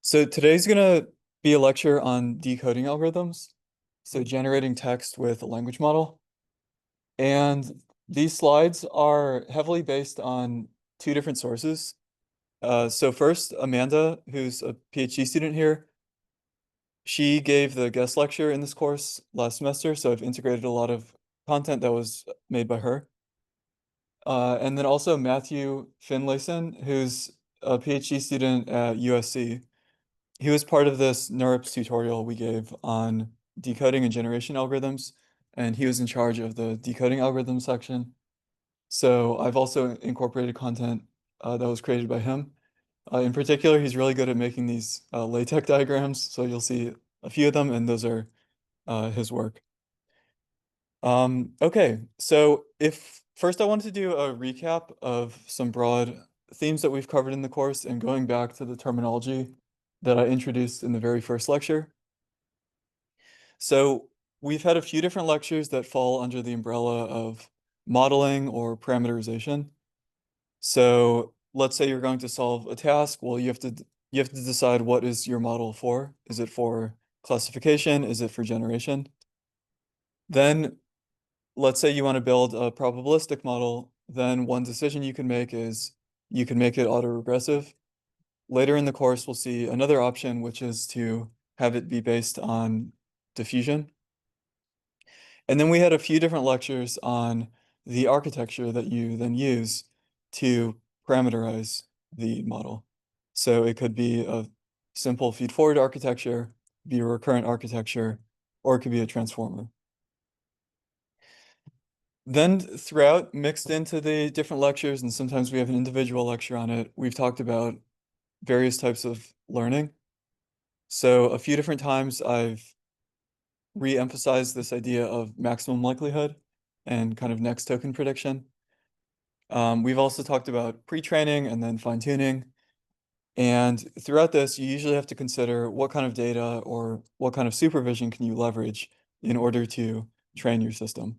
So today's gonna be a lecture on decoding algorithms, so generating text with a language model. And these slides are heavily based on two different sources. So first, Amanda, who's a PhD student here, she gave the guest lecture in this course last semester, so I've integrated a lot of content that was made by her. And then also Matthew Finlayson, who's a PhD student at USC. He was part of this NeurIPS tutorial we gave on decoding and generation algorithms, and he was in charge of the decoding algorithm section. So I've also incorporated content that was created by him. In particular, he's really good at making these LaTeX diagrams, so you'll see a few of them, and those are his work. Okay, so if first I wanted to do a recap of some broad themes that we've covered in the course and going back to the terminology that I introduced in the very first lecture. So we've had a few different lectures that fall under the umbrella of modeling or parameterization. So let's say you're going to solve a task. Well, you have to decide what is your model for. Is it for classification? Is it for generation? Then let's say you want to build a probabilistic model, then one decision you can make is you can make it autoregressive. Later in the course, we'll see another option, which is to have it be based on diffusion. And then we had a few different lectures on the architecture that you then use to parameterize the model. So it could be a simple feed-forward architecture, be a recurrent architecture, or it could be a transformer. Then throughout, mixed into the different lectures, and sometimes we have an individual lecture on it, we've talked about various types of learning. So a few different times I've re-emphasized this idea of maximum likelihood and kind of next token prediction. We've also talked about pre-training and then fine-tuning. And throughout this, you usually have to consider what kind of data or what kind of supervision can you leverage in order to train your system.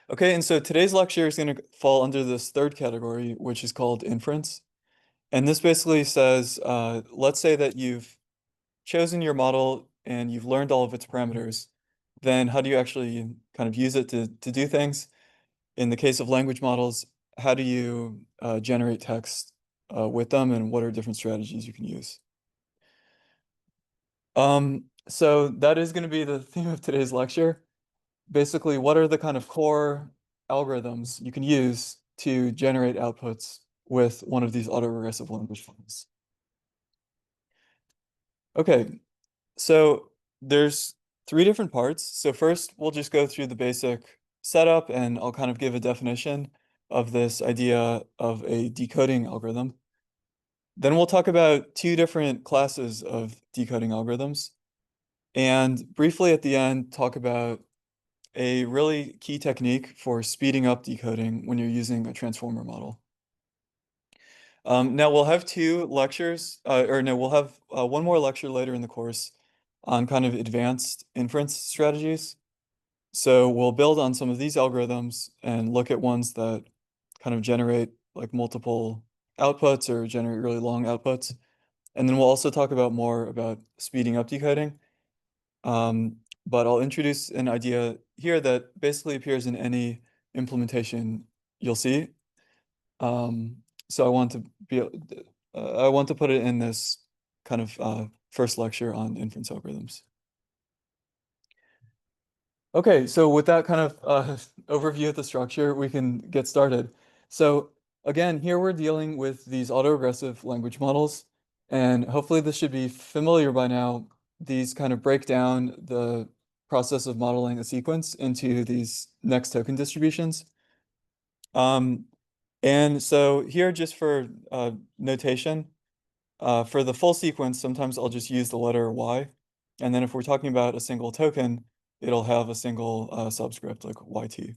Okay, and so today's lecture is going to fall under this third category, which is called inference. And this basically says, let's say that you've chosen your model and you've learned all of its parameters, then how do you actually kind of use it to do things? In the case of language models, how do you generate text with them, and what are different strategies you can use? So that is going to be the theme of today's lecture. Basically, what are the kind of core algorithms you can use to generate outputs with one of these autoregressive language models? Okay, so there's three different parts. So first, we'll just go through the basic setup, and I'll kind of give a definition of this idea of a decoding algorithm. Then we'll talk about two different classes of decoding algorithms. And briefly at the end, talk about a really key technique for speeding up decoding when you're using a transformer model. Now we'll have two lectures, or no, we'll have one more lecture later in the course on kind of advanced inference strategies. So we'll build on some of these algorithms and look at ones that kind of generate like multiple outputs or generate really long outputs. And then we'll also talk about more about speeding up decoding. But I'll introduce an idea here that basically appears in any implementation you'll see. So I want to put it in this kind of first lecture on inference algorithms. Okay, so with that kind of overview of the structure, we can get started. So again, here we're dealing with these autoregressive language models, and hopefully this should be familiar by now. These kind of break down the process of modeling a sequence into these next token distributions. And so here, just for notation, for the full sequence, sometimes I'll just use the letter Y. And then if we're talking about a single token, it'll have a single subscript like YT.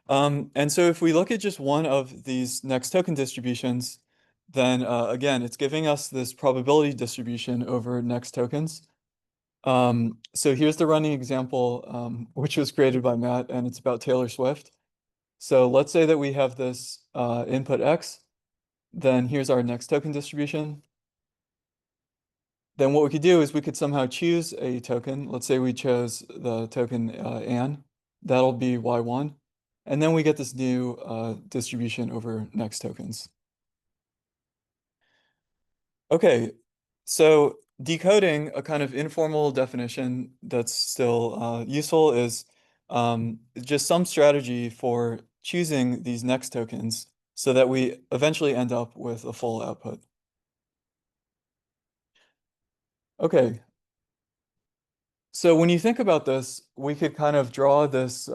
And so if we look at just one of these next token distributions, then again, it's giving us this probability distribution over next tokens. So here's the running example, which was created by Matt, and it's about Taylor Swift. So let's say that we have this input X. then here's our next token distribution. Then what we could do is we could somehow choose a token. Let's say we chose the token Ann. That'll be Y1. And then we get this new distribution over next tokens. Okay, so decoding, a kind of informal definition that's still useful, is just some strategy for choosing these next tokens so that we eventually end up with a full output. Okay, so when you think about this, we could kind of draw this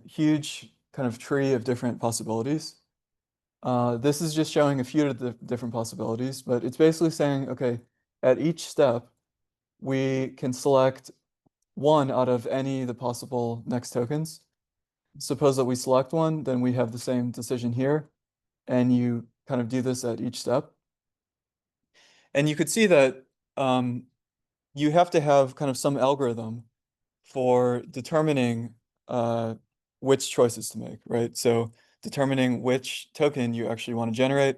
huge kind of tree of different possibilities. This is just showing a few of the different possibilities, but it's basically saying, okay, at each step, we can select one out of any of the possible next tokens. Suppose that we select one, then we have the same decision here, and you kind of do this at each step. And you could see that you have to have kind of some algorithm for determining which choices to make, right? So determining which token you actually want to generate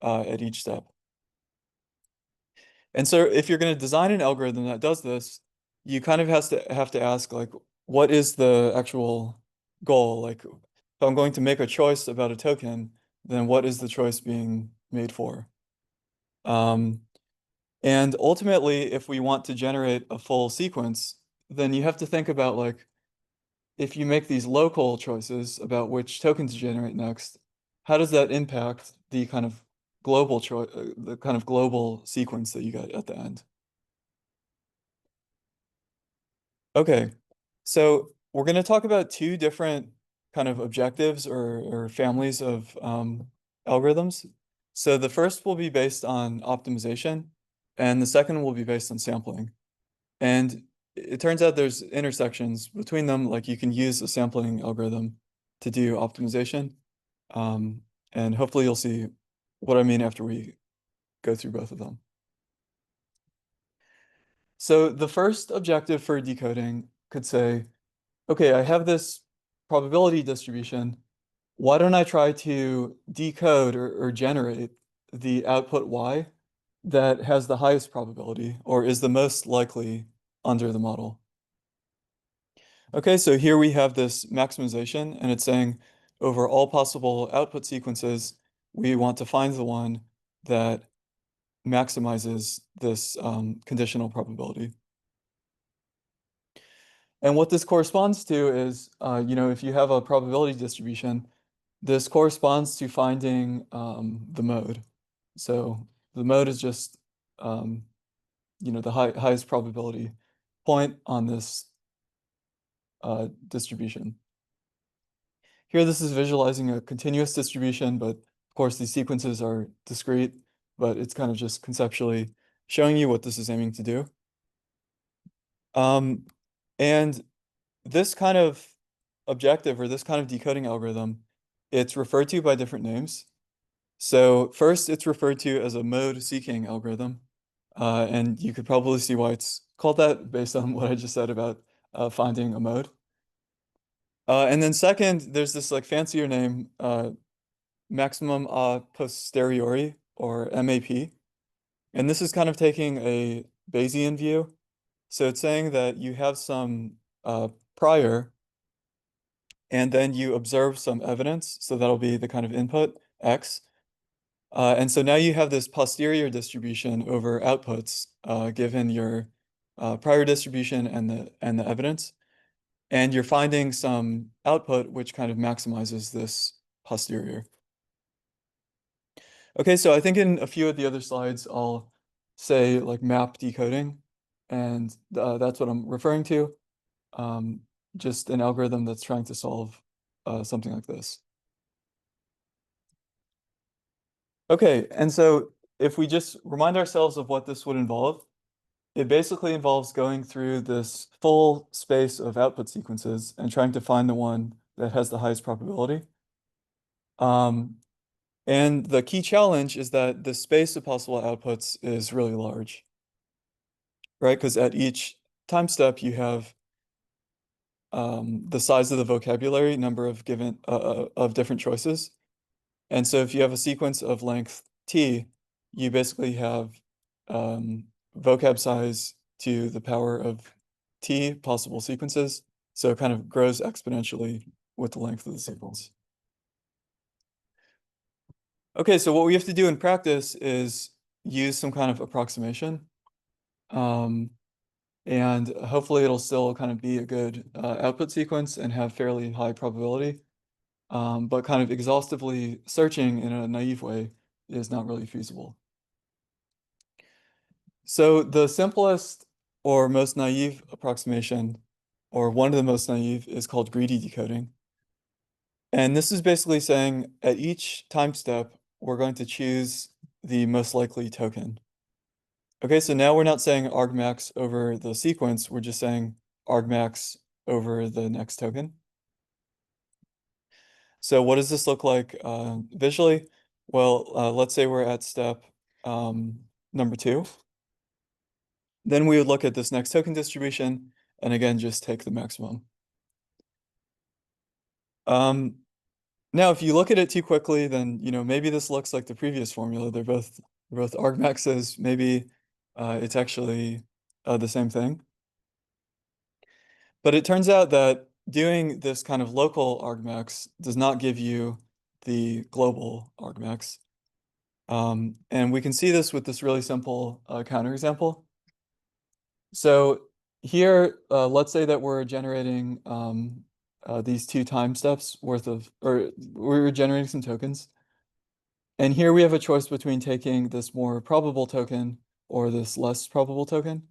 at each step. And so if you're going to design an algorithm that does this, you kind of have to ask, like, what is the actual goal? Like, if I'm going to make a choice about a token, then what is the choice being made for? And ultimately, if we want to generate a full sequence, then you have to think about, like, if you make these local choices about which token to generate next, how does that impact the kind of global choice, the kind of global sequence that you get at the end? Okay, so we're going to talk about two different kind of objectives or families of algorithms. So the first will be based on optimization, and the second will be based on sampling. And it turns out there's intersections between them, like you can use a sampling algorithm to do optimization. Um, and hopefully you'll see what I mean after we go through both of them. So the first objective for decoding could say, okay, I have this probability distribution. Why don't I try to decode or generate the output Y that has the highest probability or is the most likely under the model? Okay, so here we have this maximization, and it's saying over all possible output sequences, we want to find the one that maximizes this conditional probability. And what this corresponds to is, if you have a probability distribution, this corresponds to finding the mode. So the mode is just, the highest probability point on this distribution. Here, this is visualizing a continuous distribution, but of course these sequences are discrete, but it's kind of just conceptually showing you what this is aiming to do. And this kind of objective or this kind of decoding algorithm, it's referred to by different names. So first, it's referred to as a mode-seeking algorithm. And you could probably see why it's called that based on what I just said about finding a mode. And then second, there's this like fancier name, maximum a posteriori, or MAP. And this is kind of taking a Bayesian view. So it's saying that you have some prior, and then you observe some evidence. So that'll be the kind of input, X. And so now you have this posterior distribution over outputs, given your prior distribution and the evidence. And you're finding some output which kind of maximizes this posterior. Okay, so I think in a few of the other slides, I'll say like map decoding, and that's what I'm referring to. Just an algorithm that's trying to solve something like this. Okay, and so if we just remind ourselves of what this would involve, it basically involves going through this full space of output sequences and trying to find the one that has the highest probability. And the key challenge is that the space of possible outputs is really large, right? Because at each time step, you have the size of the vocabulary, number of different choices. And so if you have a sequence of length T, you basically have vocab size to the power of T possible sequences. So it kind of grows exponentially with the length of the sequence. Okay, so what we have to do in practice is use some kind of approximation. And hopefully it'll still kind of be a good output sequence and have fairly high probability. But kind of exhaustively searching in a naive way is not really feasible. So the simplest or most naive approximation, or one of the most naive, is called greedy decoding. And this is basically saying at each time step, we're going to choose the most likely token. Okay, so now we're not saying argmax over the sequence, we're just saying argmax over the next token. So what does this look like visually? Well, let's say we're at step number 2. Then we would look at this next token distribution, and again, just take the maximum. Now, if you look at it too quickly, then maybe this looks like the previous formula. They're both argmaxes. Maybe it's actually the same thing. But it turns out that doing this kind of local argmax does not give you the global argmax. And we can see this with this really simple counterexample. So here, let's say that we're generating these 2 time steps worth of, or we're generating some tokens. And here we have a choice between taking this more probable token or this less probable token.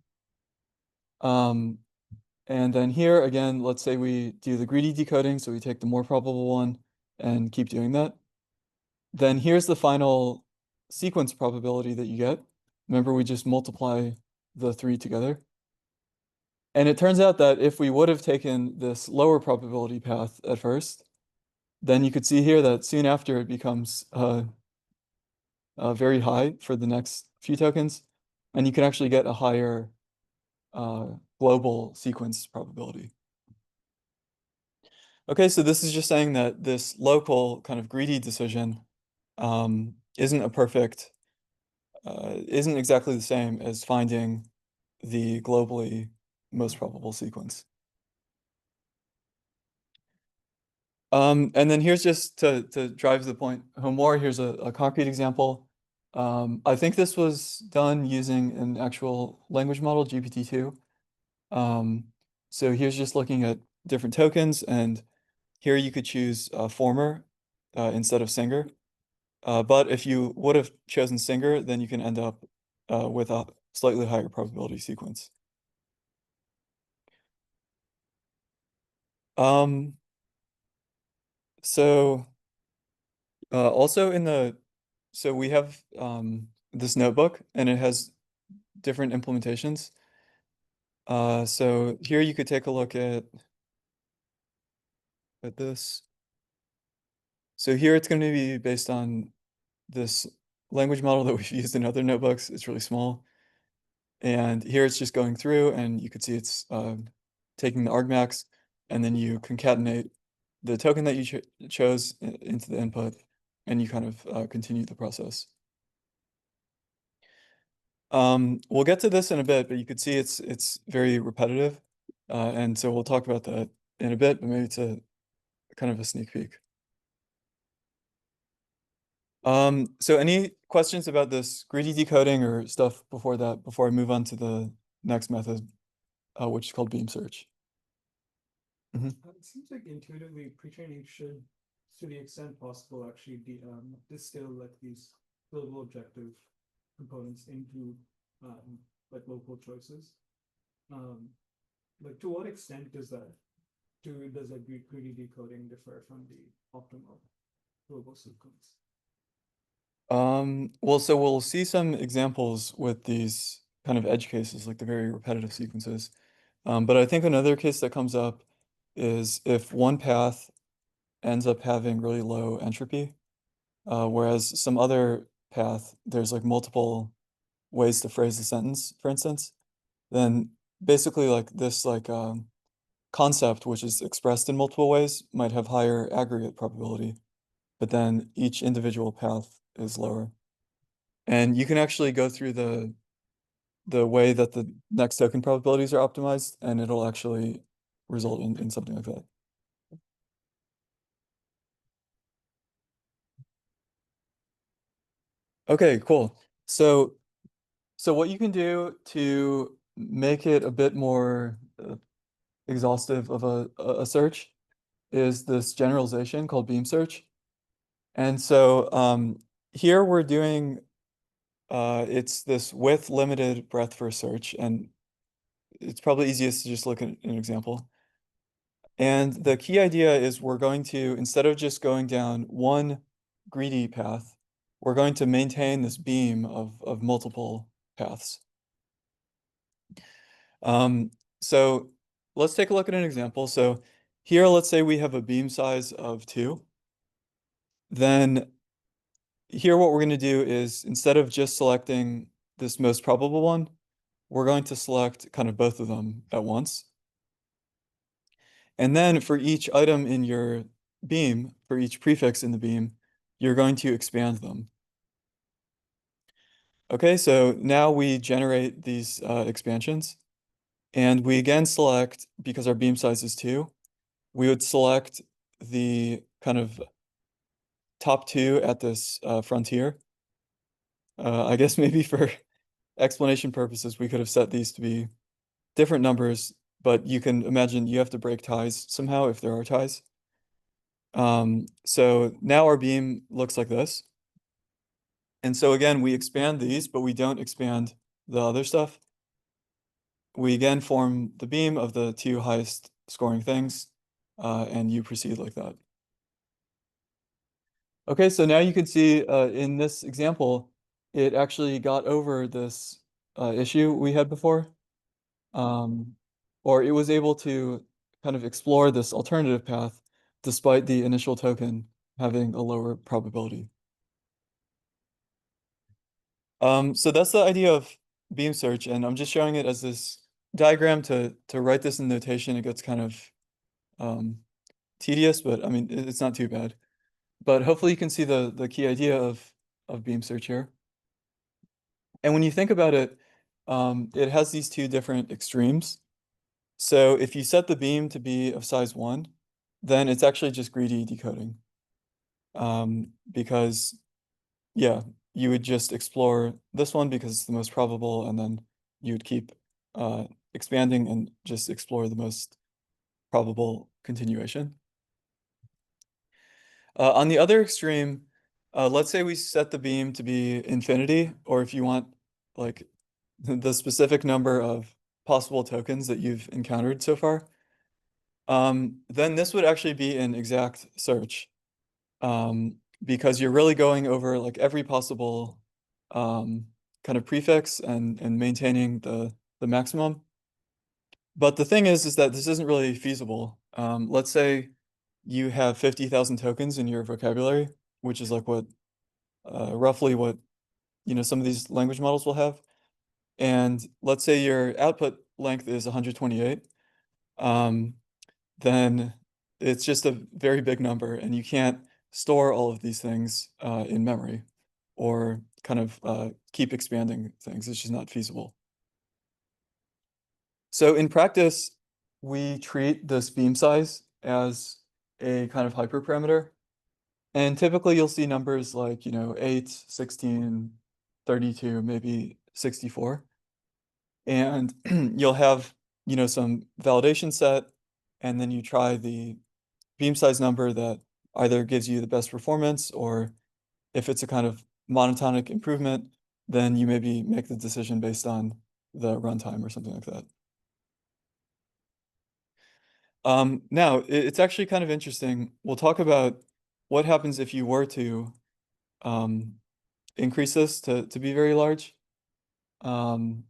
And then here again, let's say we do the greedy decoding, so we take the more probable one and keep doing that. Then here's the final sequence probability that you get. Remember, we just multiply the 3 together. And it turns out that if we would have taken this lower probability path at first, then you could see here that soon after it becomes very high for the next few tokens, and you can actually get a higher global sequence probability. Okay, so this is just saying that this local kind of greedy decision isn't a perfect, isn't exactly the same as finding the globally most probable sequence. And then here's just to drive the point home more, here's a concrete example. I think this was done using an actual language model, GPT-2. So here's just looking at different tokens, and here you could choose former instead of singer. But if you would have chosen singer, then you can end up with a slightly higher probability sequence. So also so we have this notebook, and it has different implementations. So here you could take a look at this. So here it's going to be based on this language model that we've used in other notebooks. It's really small. And here it's just going through, and you could see it's taking the argmax, and then you concatenate the token that you chose into the input, and you kind of continue the process. We'll get to this in a bit, but you could see it's very repetitive. And so we'll talk about that in a bit, but maybe it's a kind of a sneak peek. So any questions about this greedy decoding or stuff before that, before I move on to the next method, which is called beam search? It seems like intuitively pre-training should, to the extent possible, actually distill like these global objective components into like local choices. Like to what extent does like greedy decoding differ from the optimal global sequence? Well, so we'll see some examples with these kind of edge cases, like the very repetitive sequences. But I think another case that comes up is if one path ends up having really low entropy, whereas some other path, there's like multiple ways to phrase the sentence, for instance, then basically like this concept, which is expressed in multiple ways, might have higher aggregate probability, but then each individual path is lower. And you can actually go through the way that the next token probabilities are optimized, and it'll actually result in something like that. Okay, cool. So what you can do to make it a bit more exhaustive of a search is this generalization called beam search. And so here we're doing it's this width limited breadth first search, and it's probably easiest to just look at an example. And the key idea is we're going to, instead of just going down one greedy path, we're going to maintain this beam of multiple paths. Um, so let's take a look at an example. So here, let's say we have a beam size of 2. Then here, what we're going to do is instead of just selecting this most probable one, we're going to select kind of both of them at once. And then for each item in your beam, for each prefix in the beam, you're going to expand them. Okay, so now we generate these expansions, and we again select, because our beam size is 2, we would select the kind of top 2 at this frontier. I guess maybe for explanation purposes, we could have set these to be different numbers, but you can imagine you have to break ties somehow if there are ties. So now our beam looks like this. And so again, we expand these, but we don't expand the other stuff. We again form the beam of the 2 highest scoring things, and you proceed like that. Okay, so now you can see in this example, it actually got over this issue we had before. Um, or it was able to kind of explore this alternative path despite the initial token having a lower probability. So that's the idea of beam search, and I'm just showing it as this diagram to write this in notation. It gets kind of um, tedious, but I mean it's not too bad. But hopefully you can see the key idea of beam search here. And when you think about it, it has these 2 different extremes. So if you set the beam to be of size 1, then it's actually just greedy decoding. Because yeah, you would just explore this one because it's the most probable, and then you would keep expanding and just explore the most probable continuation. On the other extreme, let's say we set the beam to be infinity, or if you want like the specific number of possible tokens that you've encountered so far, then this would actually be an exact search. Because you're really going over like every possible kind of prefix and maintaining the maximum. But the thing is that this isn't really feasible. Let's say you have 50,000 tokens in your vocabulary, which is like what roughly what some of these language models will have. And let's say your output length is 128. Um, then it's just a very big number, and you can't store all of these things in memory or kind of keep expanding things. It's just not feasible. So in practice, we treat this beam size as a kind of hyperparameter. And typically you'll see numbers like, 8, 16, 32, maybe 64. And you'll have, some validation set, and then you try the beam size number that either gives you the best performance, or if it's a kind of monotonic improvement, then you maybe make the decision based on the runtime or something like that. Now, it's actually kind of interesting. We'll talk about what happens if you were to um, increase this to be very large. Um,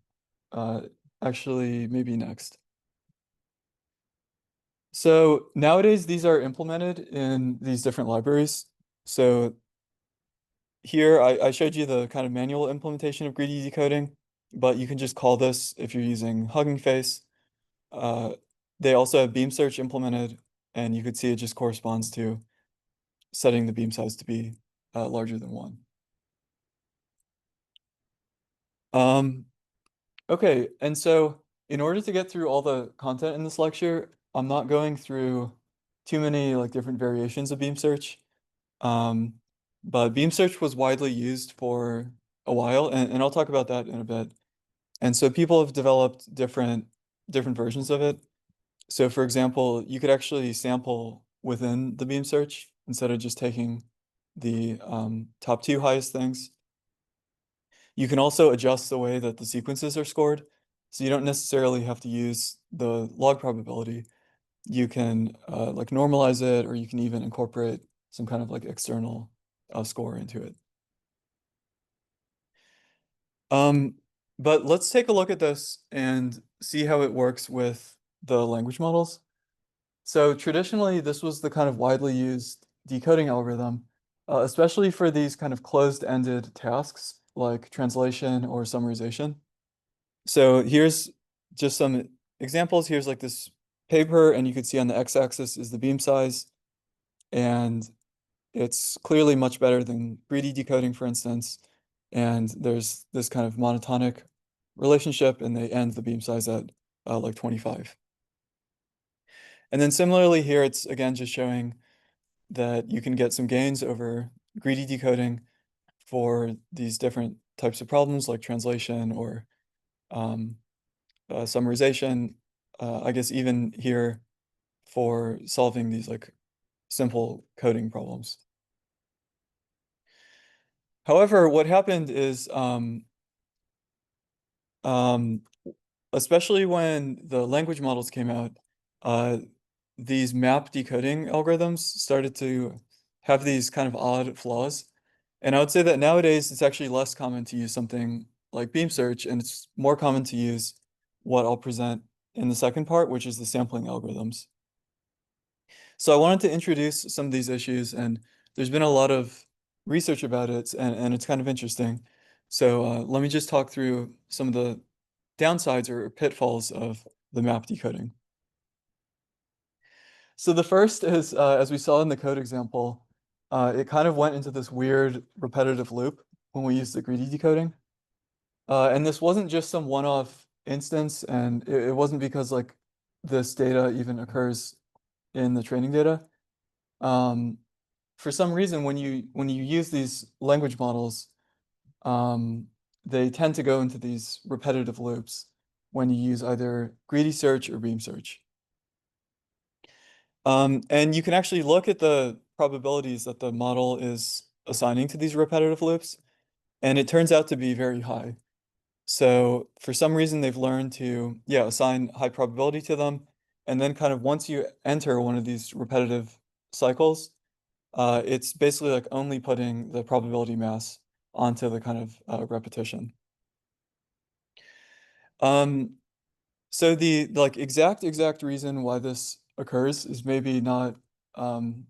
uh, Actually, maybe next. So nowadays, these are implemented in these different libraries. So here, I showed you the kind of manual implementation of greedy decoding, but you can just call this if you're using Hugging Face. Uh, they also have beam search implemented, and you could see it just corresponds to setting the beam size to be larger than 1. Okay, and so in order to get through all the content in this lecture, I'm not going through too many like different variations of beam search. Um, but beam search was widely used for a while, and I'll talk about that in a bit. And so people have developed different versions of it. So for example, you could actually sample within the beam search instead of just taking the top two highest things. You can also adjust the way that the sequences are scored. So you don't necessarily have to use the log probability. You can like normalize it, or you can even incorporate some kind of like external score into it. Um, but let's take a look at this and see how it works with the language models. So traditionally, this was the kind of widely used decoding algorithm, especially for these kind of closed-ended tasks like translation or summarization. So here's just some examples. Here's like this paper, and you could see on the x-axis is the beam size, and it's clearly much better than greedy decoding, for instance. And there's this kind of monotonic relationship, and they end the beam size at like 25. And then similarly here, it's again just showing that you can get some gains over greedy decoding for these different types of problems like translation or um, summarization. I guess even here for solving these like simple coding problems. However, what happened is um, especially when the language models came out, uh, these map decoding algorithms started to have these kind of odd flaws. And I would say that nowadays it's actually less common to use something like beam search, and it's more common to use what I'll present in the second part, which is the sampling algorithms. So I wanted to introduce some of these issues, and there's been a lot of research about it, and it's kind of interesting. So let me just talk through some of the downsides or pitfalls of the map decoding. So the first is, as we saw in the code example, it kind of went into this weird repetitive loop when we used the greedy decoding. And this wasn't just some one-off instance, and it wasn't because like this data even occurs in the training data. Um, for some reason, when you use these language models, um, they tend to go into these repetitive loops when you use either greedy search or beam search. And you can actually look at the probabilities that the model is assigning to these repetitive loops, and it turns out to be very high. So for some reason, they've learned to, yeah, assign high probability to them. And then kind of once you enter one of these repetitive cycles, it's basically like only putting the probability mass onto the kind of repetition. Um, so the like exact reason why this occurs is maybe not um,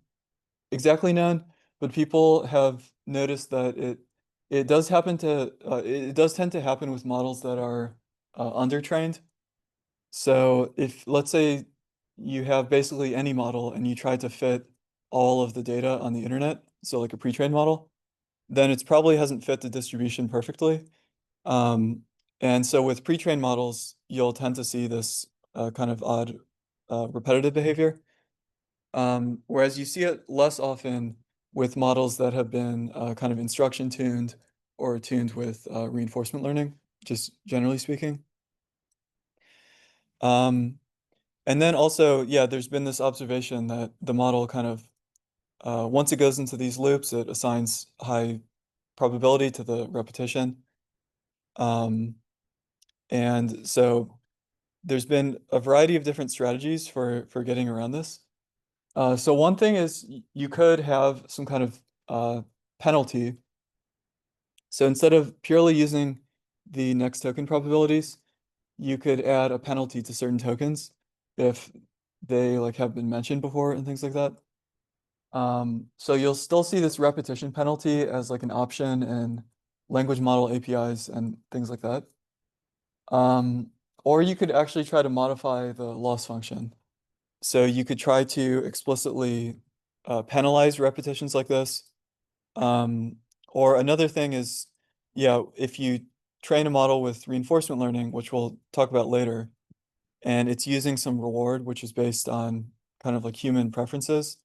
exactly known, but people have noticed that it does happen to it does tend to happen with models that are undertrained. So if let's say you have basically any model and you try to fit all of the data on the internet, so like a pre-trained model, then it's probably hasn't fit the distribution perfectly. Um, and so with pre-trained models, you'll tend to see this kind of odd repetitive behavior. Whereas you see it less often with models that have been kind of instruction tuned or tuned with reinforcement learning, just generally speaking. Um, and then also, yeah, there's been this observation that the model kind of, once it goes into these loops, it assigns high probability to the repetition. Um, and so there's been a variety of different strategies for getting around this. So one thing is you could have some kind of penalty. So instead of purely using the next token probabilities, you could add a penalty to certain tokens if they like have been mentioned before and things like that. So you'll still see this repetition penalty as like an option in language model APIs and things like that. Um, or you could actually try to modify the loss function. So you could try to explicitly penalize repetitions like this. Or another thing is, yeah, if you train a model with reinforcement learning, which we'll talk about later, and it's using some reward, which is based on kind of like human preferences,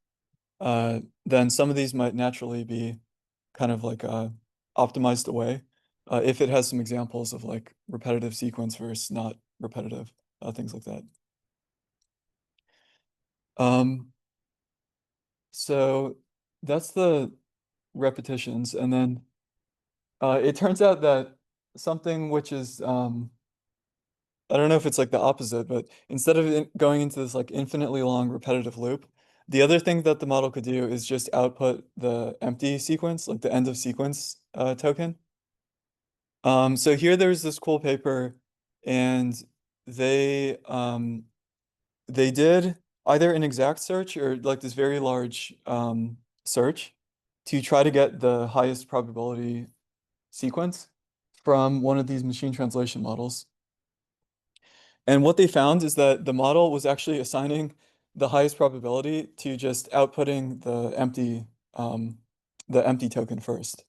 then some of these might naturally be kind of like optimized away if it has some examples of like repetitive sequence versus not repetitive, things like that. So that's the repetitions, and then it turns out that something which is I don't know if it's like the opposite, but instead of going into this like infinitely long repetitive loop, the other thing that the model could do is just output the empty sequence, like the end of sequence token. So here there's this cool paper, and they did either an exact search or like this very large search to try to get the highest probability sequence from one of these machine translation models. And what they found is that the model was actually assigning the highest probability to just outputting the empty token first.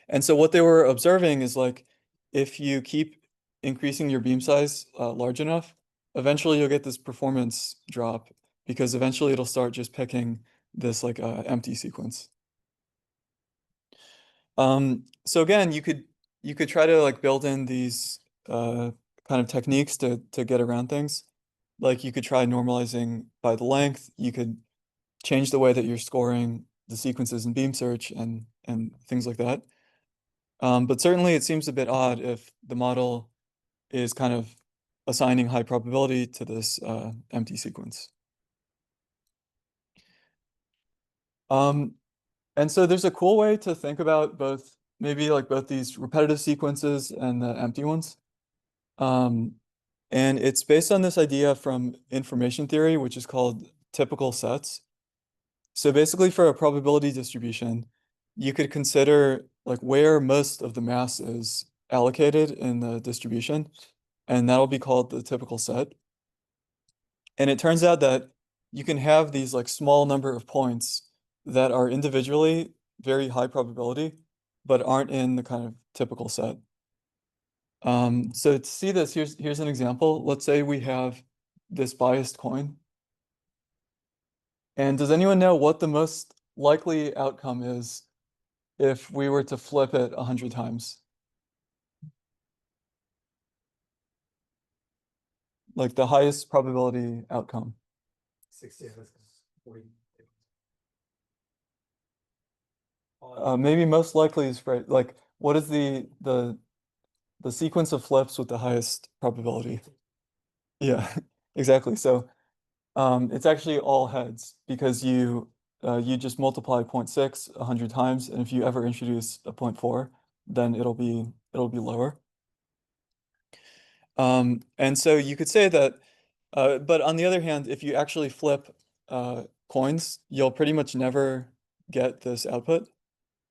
And so what they were observing is like, if you keep increasing your beam size large enough, eventually you'll get this performance drop because eventually it'll start just picking this like empty sequence. So again, you could try to like build in these kind of techniques to get around things. Like you could try normalizing by the length. You could change the way that you're scoring the sequences in beam search and things like that. But certainly it seems a bit odd if the model is kind of assigning high probability to this empty sequence. Um, and so there's a cool way to think about both, maybe like both these repetitive sequences and the empty ones. Um, and it's based on this idea from information theory, which is called typical sets. So basically for a probability distribution, you could consider like where most of the mass is allocated in the distribution, and that'll be called the typical set. And it turns out that you can have these like small number of points that are individually very high probability, but aren't in the kind of typical set. So to see this, here's an example. Let's say we have this biased coin. And does anyone know what the most likely outcome is if we were to flip it 100 times? Like the highest probability outcome. 60, 40. Maybe most likely is right. Like, what is the sequence of flips with the highest probability? Yeah, exactly. So it's actually all heads because you just multiply 0.6 100 times, and if you ever introduce a 0.4, then it'll be lower. And so you could say that, but on the other hand, if you actually flip coins, you'll pretty much never get this output.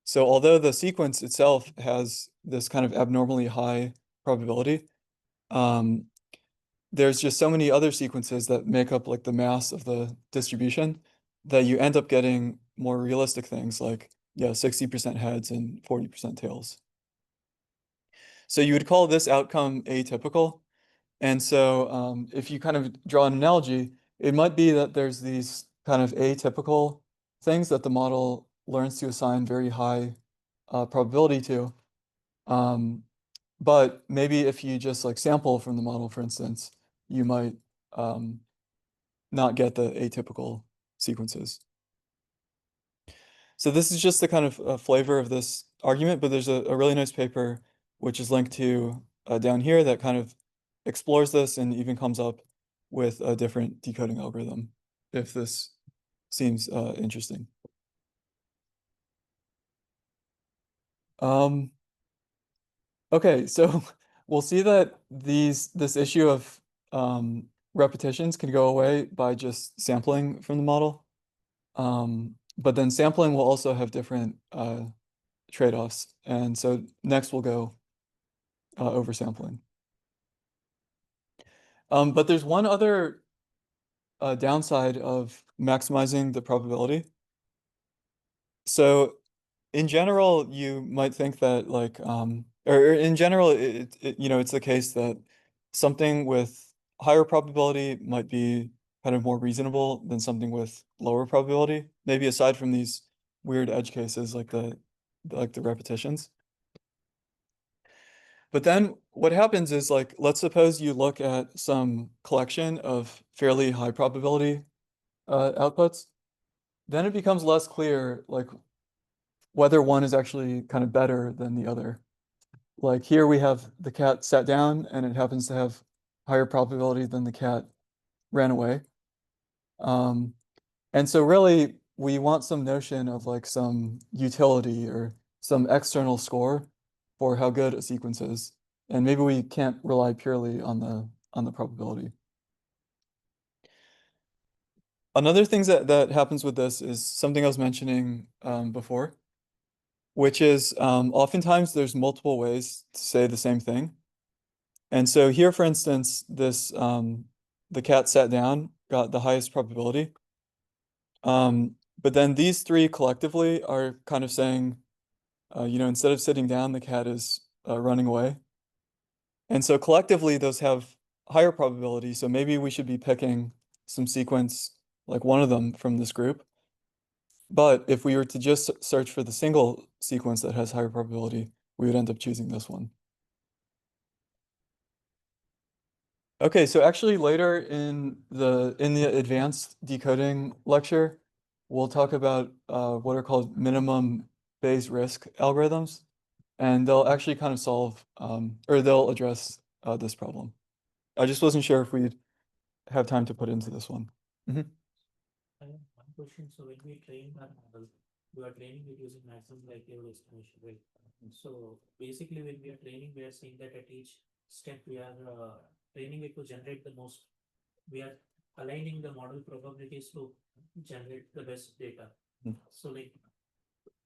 So although the sequence itself has this kind of abnormally high probability, um, there's just so many other sequences that make up like the mass of the distribution that you end up getting more realistic things like, yeah, 60% heads and 40% tails. So you would call this outcome atypical. And so if you kind of draw an analogy, it might be that there's these kind of atypical things that the model learns to assign very high probability to. But maybe if you just like sample from the model, for instance, you might not get the atypical sequences. So this is just the kind of flavor of this argument, but there's a really nice paper which is linked to down here that kind of explores this and even comes up with a different decoding algorithm, if this seems interesting. Okay, so we'll see that this issue of repetitions can go away by just sampling from the model. But then sampling will also have different trade-offs. And so next we'll go over sampling. But there's one other downside of maximizing the probability. So in general, you might think that like or in general, it's the case that something with higher probability might be kind of more reasonable than something with lower probability. Maybe aside from these weird edge cases like the repetitions. But then what happens is like, let's suppose you look at some collection of fairly high probability outputs, then it becomes less clear like whether one is actually kind of better than the other. Like here we have the cat sat down and it happens to have higher probability than the cat ran away. Um, and so really we want some notion of like some utility or some external score for how good a sequence is. And maybe we can't rely purely on the probability. Another thing that happens with this is something I was mentioning before, which is oftentimes there's multiple ways to say the same thing. And so here, for instance, the cat sat down got the highest probability. But then these three collectively are kind of saying, instead of sitting down, the cat is running away. And so collectively, those have higher probability. So maybe we should be picking some sequence, like one of them from this group. But if we were to just search for the single sequence that has higher probability, we would end up choosing this one. Okay, so actually later in the advanced decoding lecture, we'll talk about what are called minimum Bayes risk algorithms, and they'll actually kind of solve or they'll address this problem. I just wasn't sure if we'd have time to put into this one. Mhm. I have one question. So when we train our model, we are training it using maximum likelihood estimation, right? So basically, when we are training, we are saying that at each step we are training it to generate the most. We are aligning the model probabilities to generate the best data. Mm. So like,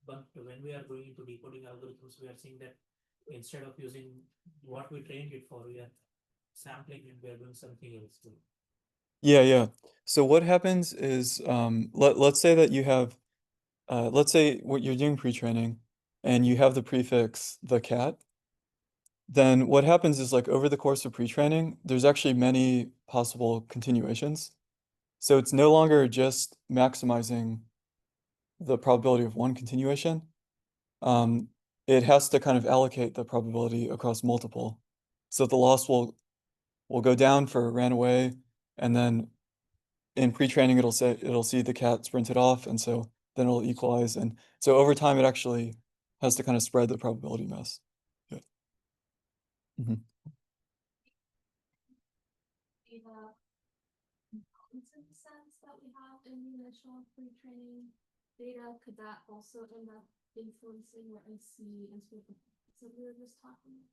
but when we are going into decoding algorithms, we are saying that instead of using what we trained it for, we are sampling and we are doing something else. Yeah, yeah. So what happens is let's say that you have let's say what you're doing pre-training and you have the prefix the cat. Then what happens is like over the course of pre-training, there's actually many possible continuations. So it's no longer just maximizing the probability of one continuation. Um, it has to kind of allocate the probability across multiple. So the loss will go down for ran away, and then in pre-training it'll see the cat sprinted off, and so then it'll equalize. And so over time it actually has to kind of spread the probability mass. Yeah. Mhm. Data components in the sense that we have in the initial pre-training data, could that also end up influencing what I see in sort of the that we were just talking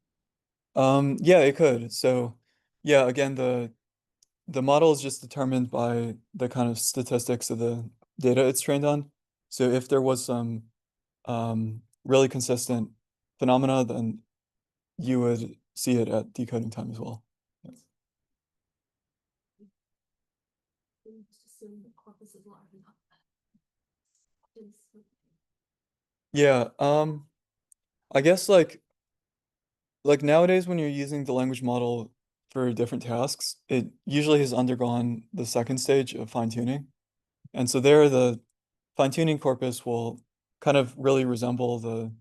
about? Yeah, it could. So yeah, again, the model is just determined by the kind of statistics of the data it's trained on. So if there was some really consistent phenomena, then you would see it at decoding time as well. We just assume the corpus is large enough that is Yeah, I guess like nowadays when you're using the language model for different tasks, it usually has undergone the second stage of fine-tuning. And so there the fine-tuning corpus will kind of really resemble the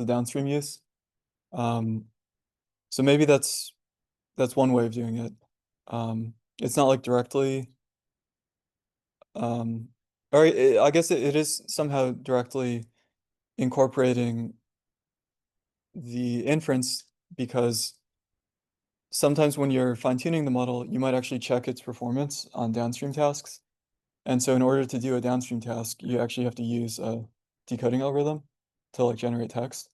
downstream use. Um, so maybe that's one way of doing it. It's not like directly, um, or I guess it is somehow directly incorporating the inference because sometimes when you're fine-tuning the model, you might actually check its performance on downstream tasks. And so in order to do a downstream task, you actually have to use a decoding algorithm to like generate text.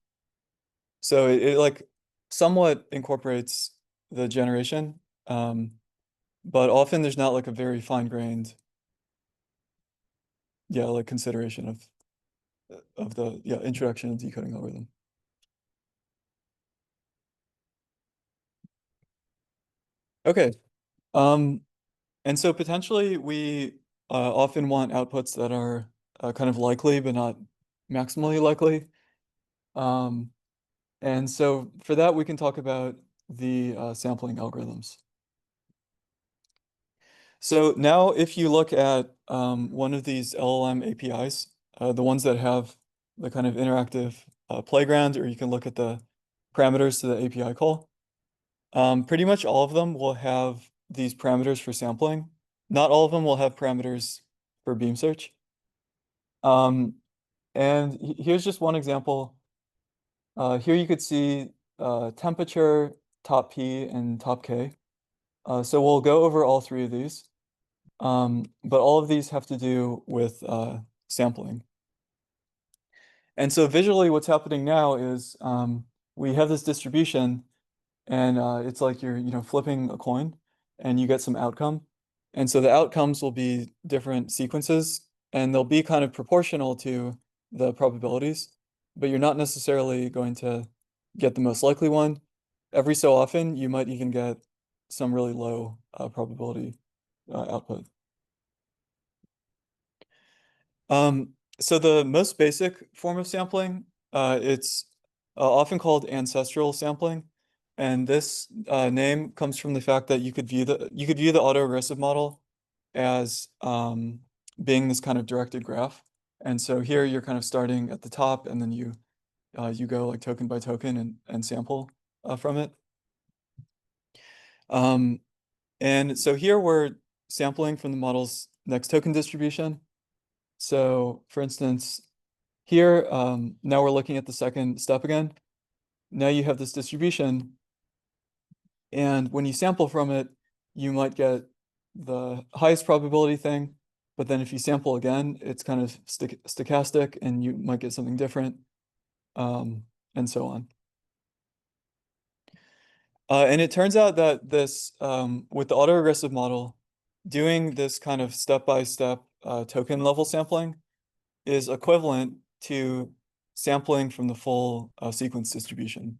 So it like somewhat incorporates the generation, but often there's not like a very fine-grained, yeah, like consideration of the introduction of decoding algorithm. Okay. Um, and so potentially we often want outputs that are kind of likely but not maximally likely. Um, And so for that, we can talk about the sampling algorithms. So now if you look at one of these LLM APIs, the ones that have the kind of interactive playground, or you can look at the parameters to the API call, pretty much all of them will have these parameters for sampling. Not all of them will have parameters for beam search. And here's just one example. Here you could see temperature, top P, and top K. So we'll go over all three of these. But all of these have to do with sampling. And so visually what's happening now is we have this distribution, and it's like you're flipping a coin and you get some outcome. And so the outcomes will be different sequences, and they'll be kind of proportional to the probabilities, but you're not necessarily going to get the most likely one. Every so often, you might even get some really low probability output. So the most basic form of sampling, it's often called ancestral sampling. And this name comes from the fact that you could view the autoregressive model as being this kind of directed graph. And so here you're kind of starting at the top, and then you go like token by token and sample from it. And so here we're sampling from the model's next token distribution. So for instance, here, now we're looking at the second step again. Now you have this distribution, and when you sample from it, you might get the highest probability thing, but then if you sample again, it's kind of stochastic, and you might get something different, and so on. And it turns out that this, with the autoregressive model, doing this kind of step-by-step token level sampling is equivalent to sampling from the full sequence distribution.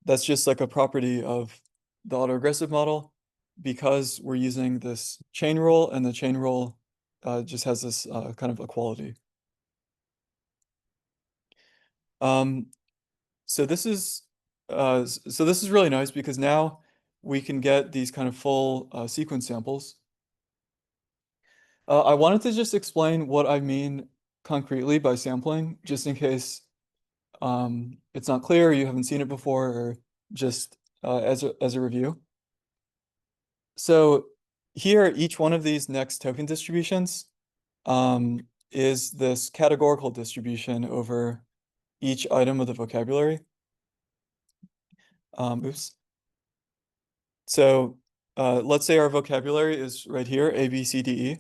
That's just like a property of the autoregressive model, because we're using this chain rule, and the chain rule just has this kind of equality. So this is really nice, because now we can get these kind of full sequence samples. I wanted to just explain what I mean concretely by sampling, just in case it's not clear, or you haven't seen it before, or just as a review. So here, each one of these next token distributions is this categorical distribution over each item of the vocabulary. Oops. So let's say our vocabulary is right here, A, B, C, D, E.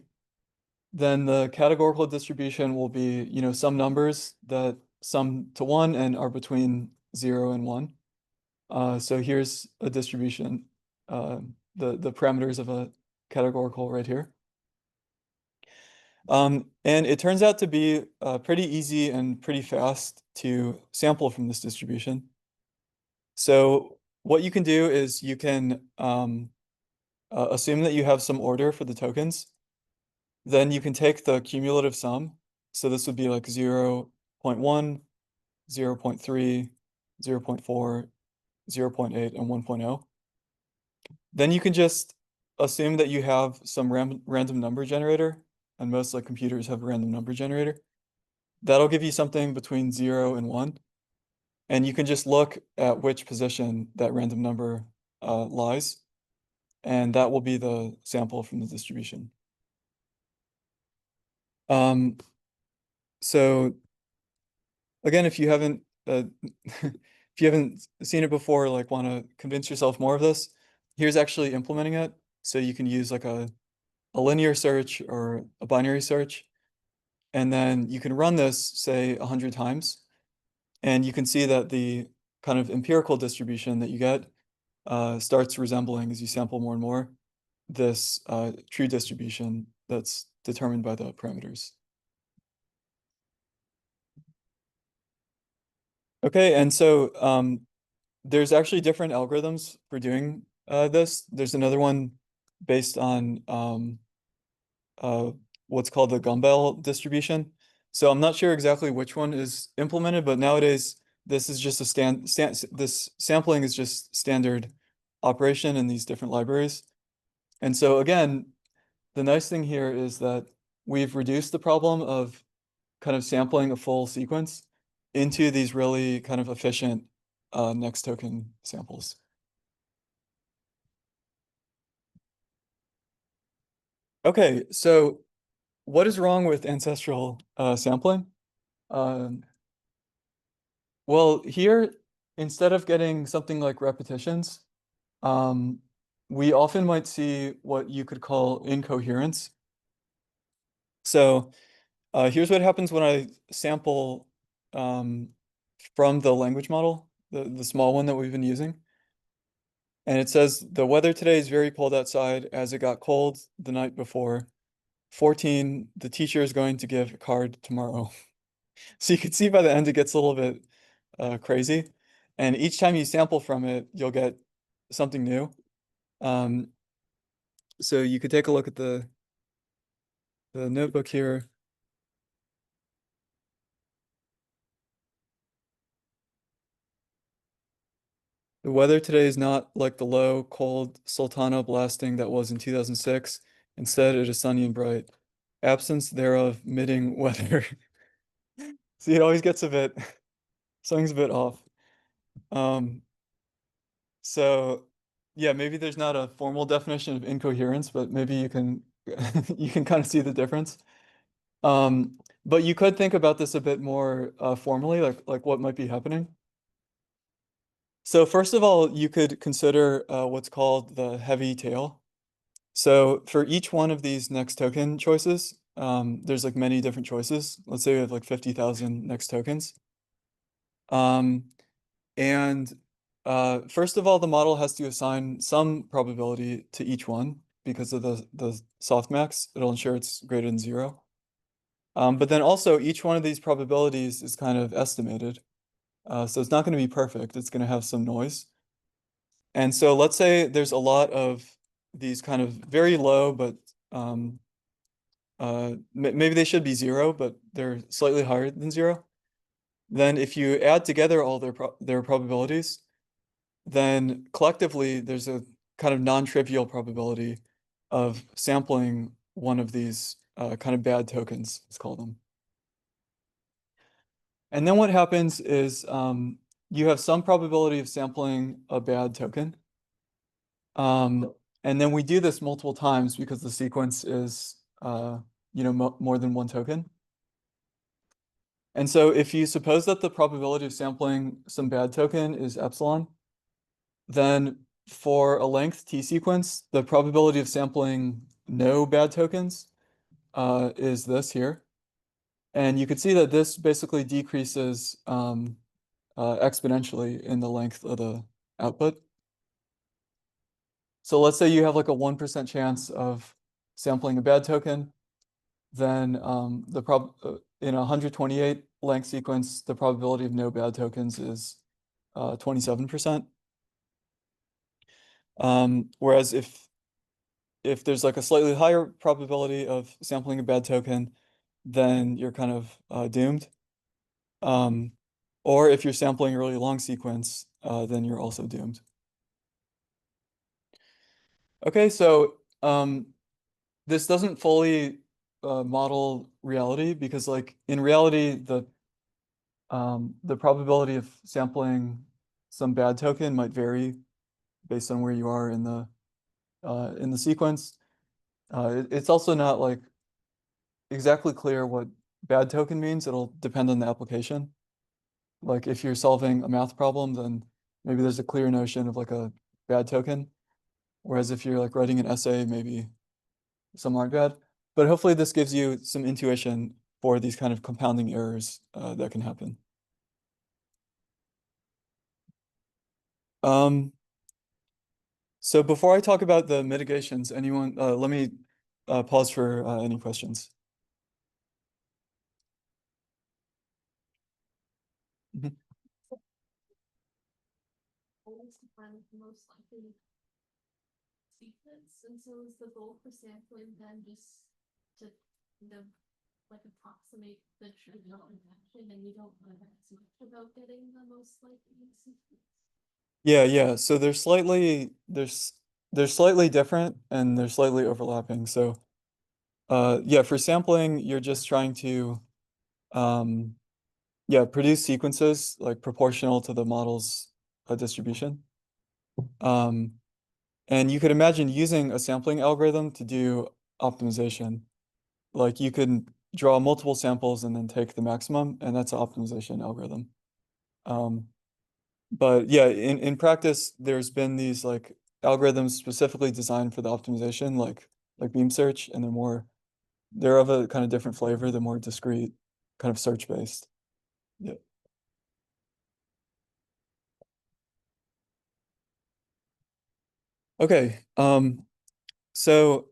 Then the categorical distribution will be, some numbers that sum to 1 and are between 0 and 1. So here's a distribution, the parameters of a categorical right here. And it turns out to be pretty easy and pretty fast to sample from this distribution. So what you can do is you can assume that you have some order for the tokens. Then you can take the cumulative sum. So this would be like 0.1, 0.3, 0.4, 0.8, and 1.0. Then you can just assume that you have some random number generator, and most like computers have a random number generator. That'll give you something between 0 and 1. And you can just look at which position that random number lies, and that will be the sample from the distribution. So again, if you haven't seen it before, like want to convince yourself more of this, here's actually implementing it. So you can use like a linear search or a binary search, and then you can run this, say, 100 times, and you can see that the kind of empirical distribution that you get starts resembling, as you sample more and more, this true distribution that's determined by the parameters. Okay, and so there's actually different algorithms for doing this. There's another one based on what's called the Gumbel distribution. So I'm not sure exactly which one is implemented, but nowadays this is just a this sampling is just standard operation in these different libraries. And so again, the nice thing here is that we've reduced the problem of kind of sampling a full sequence into these really kind of efficient next token samples. Okay, so what is wrong with ancestral sampling? Well, here, instead of getting something like repetitions, we often might see what you could call incoherence. So here's what happens when I sample from the language model, the small one that we've been using. And it says, the weather today is very cold outside as it got cold the night before. 14, the teacher is going to give a card tomorrow. So you can see by the end it gets a little bit crazy. And each time you sample from it, you'll get something new. So you could take a look at the notebook here. The weather today is not like the low, cold Sultana blasting that was in 2006. Instead, it is sunny and bright. Absence thereof mitting weather. See, it always gets a bit, something's a bit off. So yeah, maybe there's not a formal definition of incoherence, but maybe you can you can kind of see the difference. But you could think about this a bit more formally, like what might be happening. So first of all, you could consider what's called the heavy tail. So for each one of these next token choices, there's like many different choices. Let's say we have like 50,000 next tokens. And first of all, the model has to assign some probability to each one because of the softmax. It'll ensure it's greater than 0. But then also each one of these probabilities is kind of estimated. So it's not going to be perfect. It's going to have some noise. And so let's say there's a lot of these kind of very low, but maybe they should be 0, but they're slightly higher than 0. Then if you add together all their probabilities, then collectively there's a kind of non-trivial probability of sampling one of these kind of bad tokens, let's call them. And then what happens is you have some probability of sampling a bad token. And then we do this multiple times because the sequence is more than one token. And so if you suppose that the probability of sampling some bad token is epsilon, then for a length T sequence, the probability of sampling no bad tokens is this here. And you could see that this basically decreases exponentially in the length of the output. So let's say you have like a 1% chance of sampling a bad token, then in a 128 length sequence, the probability of no bad tokens is 27%. Whereas if there's like a slightly higher probability of sampling a bad token, then you're kind of doomed. Or if you're sampling a really long sequence, then you're also doomed. Okay, so this doesn't fully model reality because like in reality, the probability of sampling some bad token might vary based on where you are in the sequence. It's also not like exactly clear what bad token means. It'll depend on the application. Like if you're solving a math problem, then maybe there's a clear notion of like a bad token. Whereas if you're like writing an essay, maybe some aren't bad. But hopefully this gives you some intuition for these kind of compounding errors that can happen. So before I talk about the mitigations, anyone, let me pause for any questions. Mhm. Always to find the most likely sequence, and so is the goal for sampling then just to like approximate the trivial interaction and you don't know as much about getting the most likely sequence. Yeah. So they're slightly different and they're slightly overlapping. So yeah, for sampling, you're just trying to yeah, produce sequences like proportional to the model's distribution. And you could imagine using a sampling algorithm to do optimization. Like you could draw multiple samples and then take the maximum, and that's an optimization algorithm. But yeah, in practice, there's been these like algorithms specifically designed for the optimization, like beam search, and they're of a kind of different flavor, they're more discrete, kind of search based. Yeah. Okay. So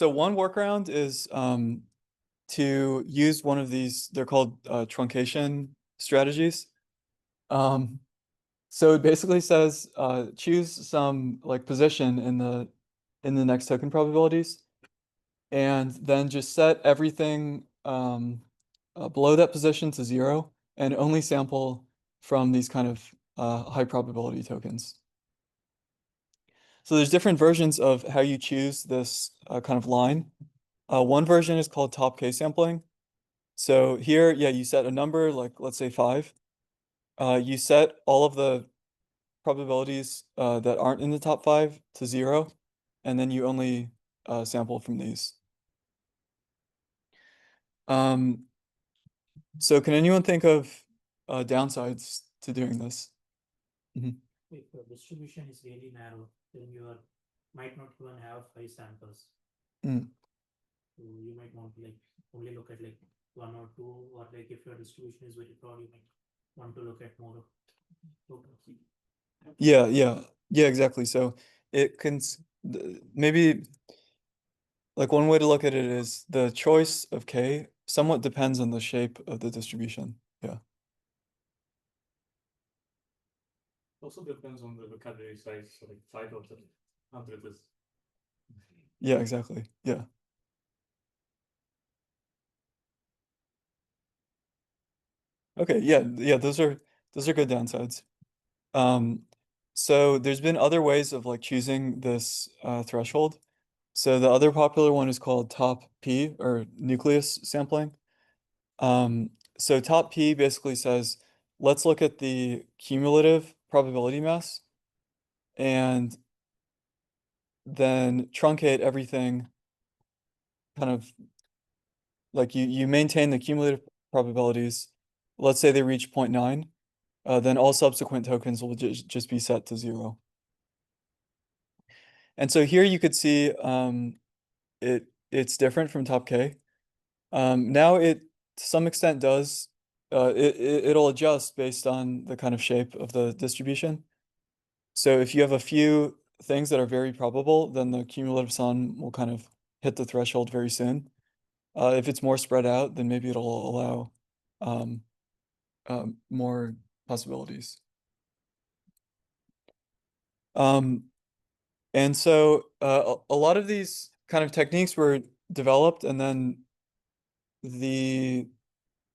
one workaround is to use one of these, they're called truncation strategies. So it basically says choose some like position in the next token probabilities, and then just set everything below that position to 0, and only sample from these kind of high probability tokens. So there's different versions of how you choose this kind of line. One version is called top K sampling. So here, yeah, you set a number, like let's say 5. You set all of the probabilities that aren't in the top 5 to 0, and then you only sample from these. So can anyone think of downsides to doing this? If the distribution is really narrow, then might not even have 5 samples. Mm. So you might want to like only look at like 1 or 2, or like if your distribution is very broad, you might want to look at more tokens. Yeah, exactly. So it can maybe like one way to look at it is the choice of K somewhat depends on the shape of the distribution. Yeah. Also depends on the vocabulary size, so like 5 of the 100 is. Yeah, exactly. Yeah. Okay, yeah, those are good downsides. So there's been other ways of like choosing this threshold. So the other popular one is called top P, or nucleus sampling. So top P basically says, let's look at the cumulative probability mass and then truncate everything, kind of like you maintain the cumulative probabilities. Let's say they reach 0.9, then all subsequent tokens will just be set to 0. And so here you could see it's different from top K. Now it to some extent does it'll adjust based on the kind of shape of the distribution. So if you have a few things that are very probable, then the cumulative sum will kind of hit the threshold very soon. If it's more spread out, then maybe it'll allow more possibilities. And so a lot of these kind of techniques were developed, and then the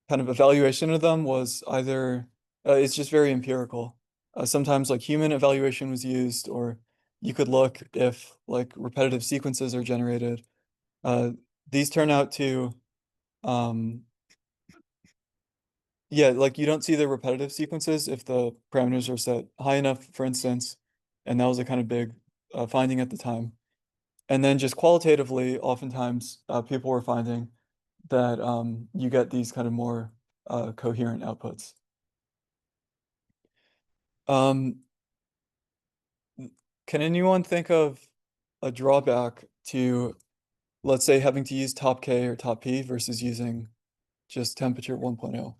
kind of evaluation of them was either it's just very empirical. Sometimes like human evaluation was used, or you could look if like repetitive sequences are generated. These turn out to yeah, like you don't see the repetitive sequences if the parameters are set high enough, for instance, and that was a kind of big finding at the time. And then just qualitatively, oftentimes people were finding that you get these kind of more coherent outputs. Um, can anyone think of a drawback to, let's say, having to use top K or top P versus using just temperature 1.0?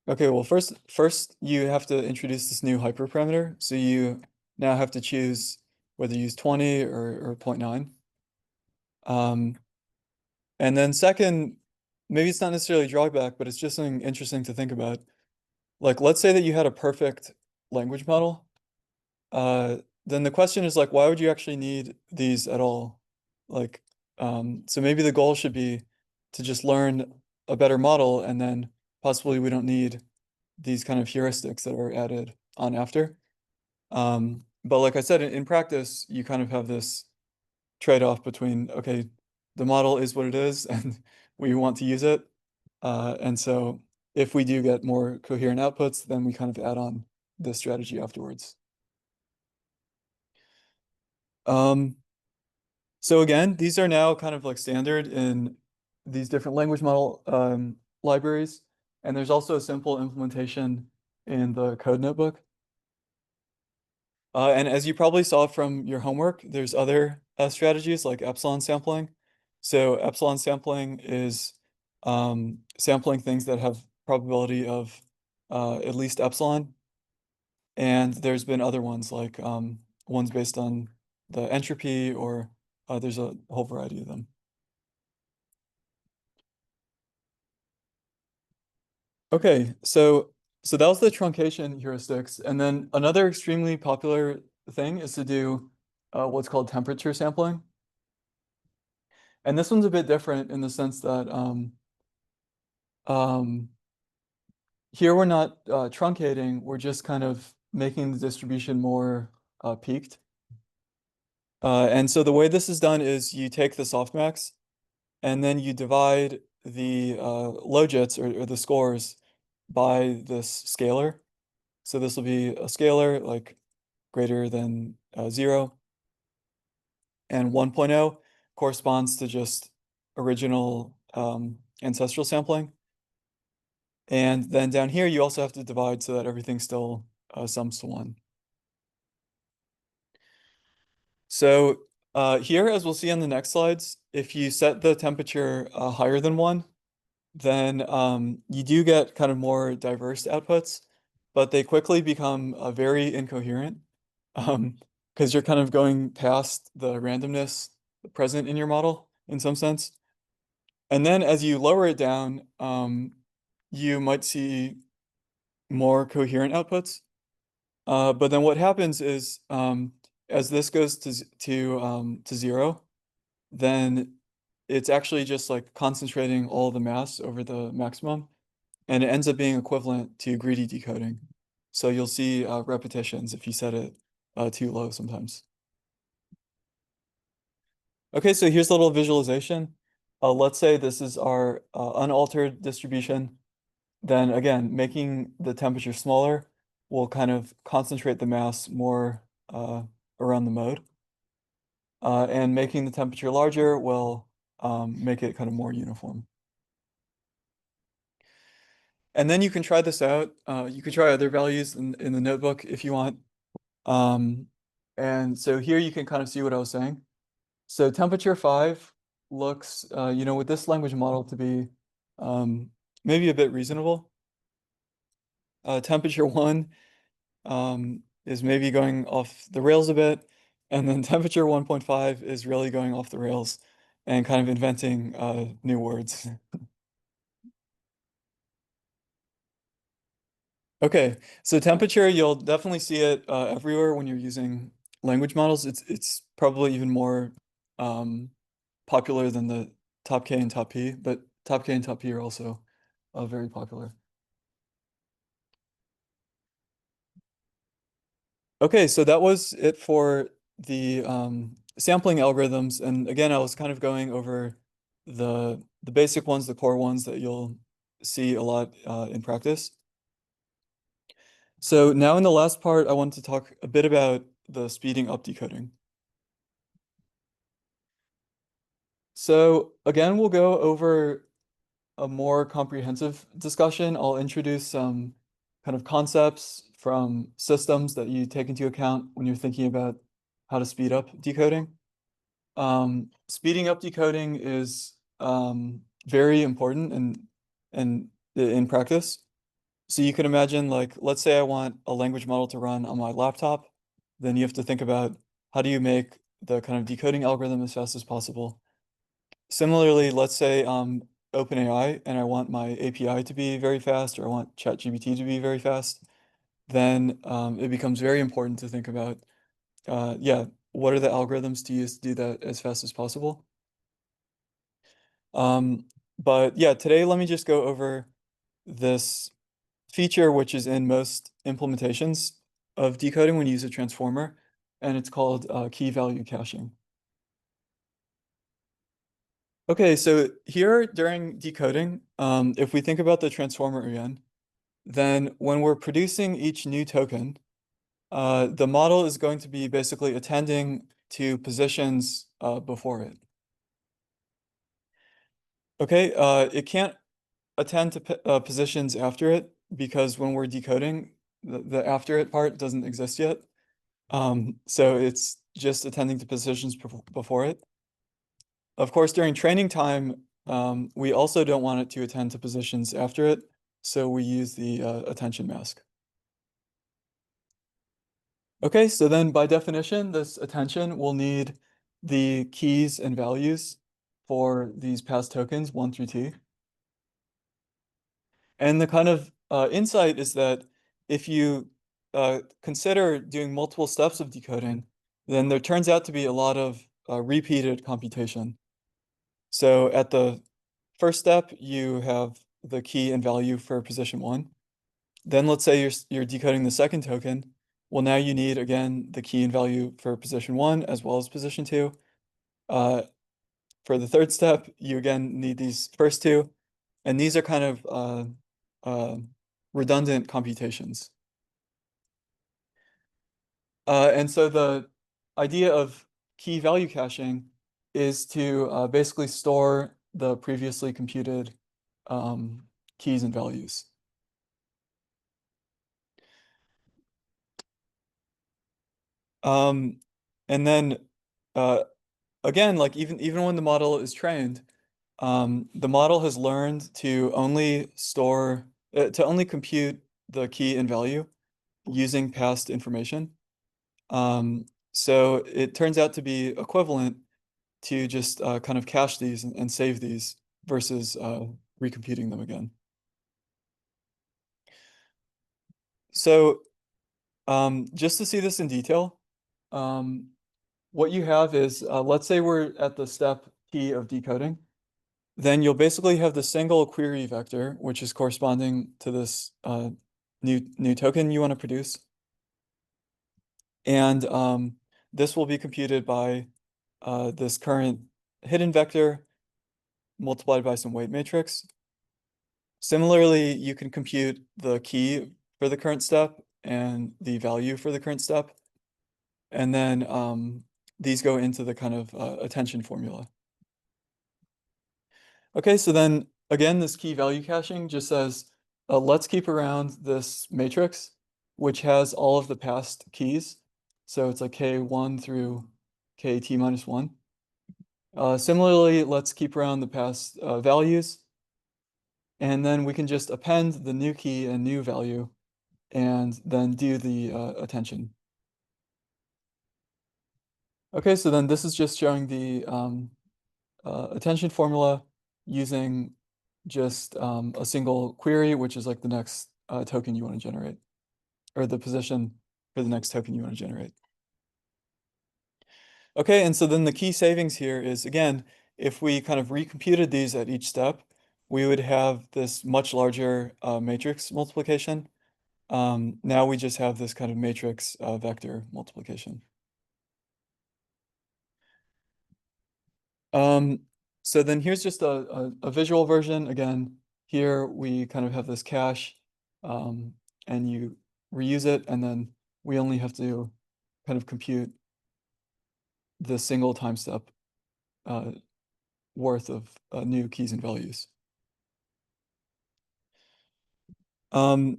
Okay, well, first you have to introduce this new hyperparameter. So you now have to choose whether you use 20 or 0.9. And then second, maybe it's not necessarily a drawback, but it's just something interesting to think about. Like, let's say that you had a perfect language model, then the question is like, why would you actually need these at all? Like, so maybe the goal should be to just learn a better model, and then possibly we don't need these kind of heuristics that are added on after. But like I said, in practice, you kind of have this trade-off between, okay, the model is what it is, and we want to use it. And so if we do get more coherent outputs, then we kind of add on this strategy afterwards. So again, these are now kind of like standard in these different language model libraries. And there's also a simple implementation in the code notebook. And as you probably saw from your homework, there's other strategies like epsilon sampling. So epsilon sampling is sampling things that have probability of at least epsilon. And there's been other ones like ones based on the entropy, or there's a whole variety of them. Okay, so that was the truncation heuristics, and then another extremely popular thing is to do what's called temperature sampling. And this one's a bit different in the sense that um, here we're not truncating, we're just kind of making the distribution more peaked. And so the way this is done is you take the softmax and then you divide the logits or the scores by this scalar. So this will be a scalar like greater than 0, and 1.0 corresponds to just original ancestral sampling. And then down here, you also have to divide so that everything still sums to 1. So here, as we'll see on the next slides, if you set the temperature higher than 1, then you do get kind of more diverse outputs, but they quickly become very incoherent because you're kind of going past the randomness present in your model in some sense. And then as you lower it down, you might see more coherent outputs. But then what happens is as this goes to 0, then it's actually just like concentrating all the mass over the maximum, and it ends up being equivalent to greedy decoding. So you'll see repetitions if you set it too low sometimes. Okay, so here's a little visualization. Let's say this is our unaltered distribution. Then again, making the temperature smaller will kind of concentrate the mass more around the mode. And making the temperature larger will make it kind of more uniform. And then you can try this out. You can try other values in the notebook if you want. And so here you can kind of see what I was saying. So temperature 5 looks, with this language model to be maybe a bit reasonable. Temperature 1 is maybe going off the rails a bit. And then temperature 1.5 is really going off the rails and kind of inventing new words. Okay, so temperature, you'll definitely see it everywhere when you're using language models. It's probably even more popular than the top K and top P, but top K and top P are also very popular. Okay, so that was it for the sampling algorithms. And again, I was kind of going over the basic ones, the core ones that you'll see a lot in practice. So now in the last part, I want to talk a bit about the speeding up decoding. So again, we'll go over a more comprehensive discussion. I'll introduce some kind of concepts from systems that you take into account when you're thinking about how to speed up decoding. Speeding up decoding is very important in practice. So you can imagine, like, let's say I want a language model to run on my laptop, then you have to think about how do you make the kind of decoding algorithm as fast as possible. Similarly, let's say OpenAI and I want my API to be very fast, or I want ChatGPT to be very fast. then it becomes very important to think about, yeah, what are the algorithms to use to do that as fast as possible? But yeah, today let me just go over this feature which is in most implementations of decoding when you use a transformer, and it's called key value caching. Okay, so here during decoding, if we think about the transformer again, then when we're producing each new token, the model is going to be basically attending to positions before it. Okay, it can't attend to positions after it because when we're decoding, the after it part doesn't exist yet. So it's just attending to positions before it. Of course, during training time, we also don't want it to attend to positions after it, so we use the attention mask. Okay, so then by definition, this attention will need the keys and values for these past tokens 1 through t. And the kind of insight is that if you consider doing multiple steps of decoding, then there turns out to be a lot of repeated computation. So at the first step, you have the key and value for position 1. Then let's say you're decoding the second token. Well, now you need, again, the key and value for position 1 as well as position 2. For the third step, you again need these first two. And these are kind of redundant computations. And so the idea of key value caching is to basically store the previously computed keys and values. And then again, like even when the model is trained, the model has learned to only store to only compute the key and value using past information. So it turns out to be equivalent to just kind of cache these and save these versus recomputing them again. So just to see this in detail, what you have is, let's say we're at the step T of decoding, then you'll basically have the single query vector, which is corresponding to this new token you want to produce. And this will be computed by this current hidden vector multiplied by some weight matrix. Similarly, you can compute the key for the current step and the value for the current step. And then these go into the kind of attention formula. Okay, so then again, this key value caching just says, let's keep around this matrix, which has all of the past keys. So it's like K1 through KT minus 1. Similarly, let's keep around the past values. And then we can just append the new key and new value and then do the attention. Okay, so then this is just showing the attention formula using just a single query, which is like the next token you want to generate, or the position for the next token you want to generate. Okay, and so then the key savings here is, again, if we kind of recomputed these at each step, we would have this much larger matrix multiplication. Now we just have this kind of matrix vector multiplication. So then here's just a visual version. Again, here we kind of have this cache, and you reuse it, and then we only have to kind of compute the single time step worth of new keys and values. So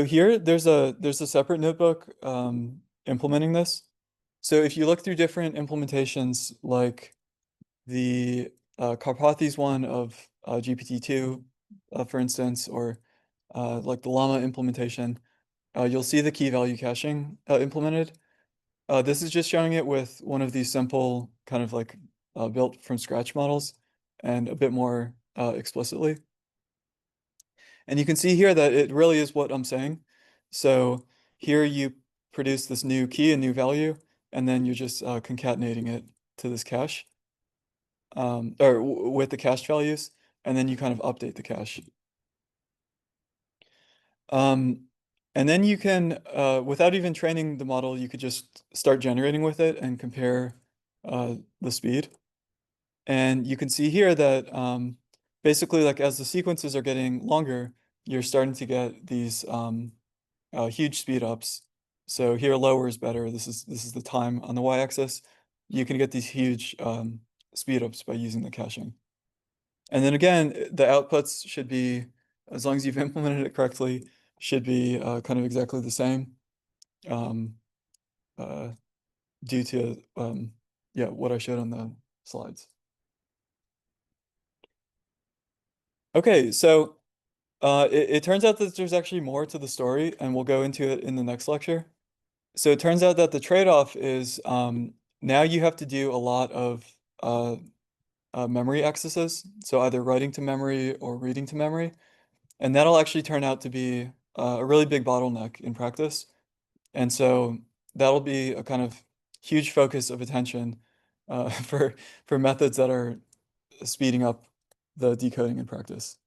here there's a separate notebook implementing this. So if you look through different implementations, like the Karpathy's one of GPT-2, for instance, or like the Llama implementation, you'll see the key value caching implemented. This is just showing it with one of these simple kind of like built from scratch models and a bit more explicitly. And you can see here that it really is what I'm saying. So here you produce this new key, a new value, and then you're just concatenating it to this cache, or with the cache values, and then you kind of update the cache. And then you can, without even training the model, you could just start generating with it and compare the speed. And you can see here that basically, like as the sequences are getting longer, you're starting to get these huge speed ups. So here lower is better. This is the time on the y-axis. You can get these huge speed ups by using the caching. And then again, the outputs should be, as long as you've implemented it correctly, should be kind of exactly the same um, due to yeah, what I showed on the slides. Okay, so it turns out that there's actually more to the story, and we'll go into it in the next lecture. So it turns out that the trade-off is now you have to do a lot of memory accesses, so either writing to memory or reading to memory, and that'll actually turn out to be a really big bottleneck in practice. And so that'll be a kind of huge focus of attention for methods that are speeding up the decoding in practice.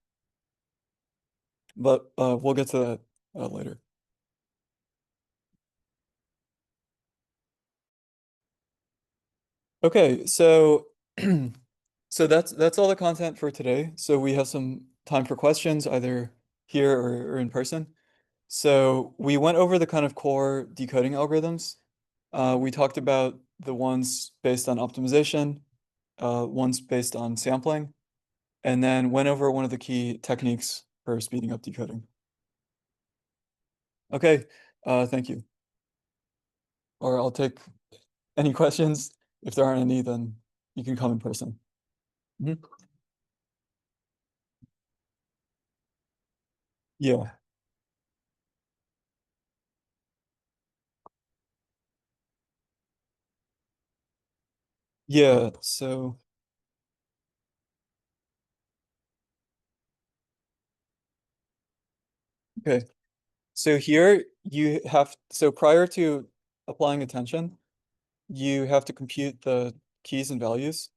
But we'll get to that later. Okay, so so that's all the content for today. So we have some time for questions, either here or in person. So we went over the kind of core decoding algorithms. We talked about the ones based on optimization, ones based on sampling, and then went over one of the key techniques for speeding up decoding. Okay, thank you. Or I'll take any questions. If there aren't any, then you can come in person. Mhm. Yeah, yeah, so, okay. So here you have, so prior to applying attention, you have to compute the keys and values.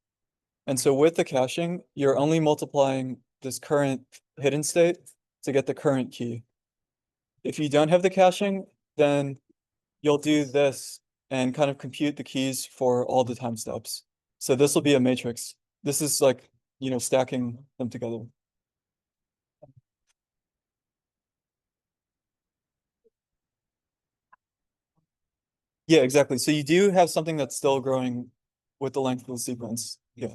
And so with the caching, you're only multiplying this current hidden state to get the current key. If you don't have the caching, then you'll do this and kind of compute the keys for all the time steps. So this will be a matrix. This is like, stacking them together. Yeah, exactly. So you do have something that's still growing with the length of the sequence. Yeah.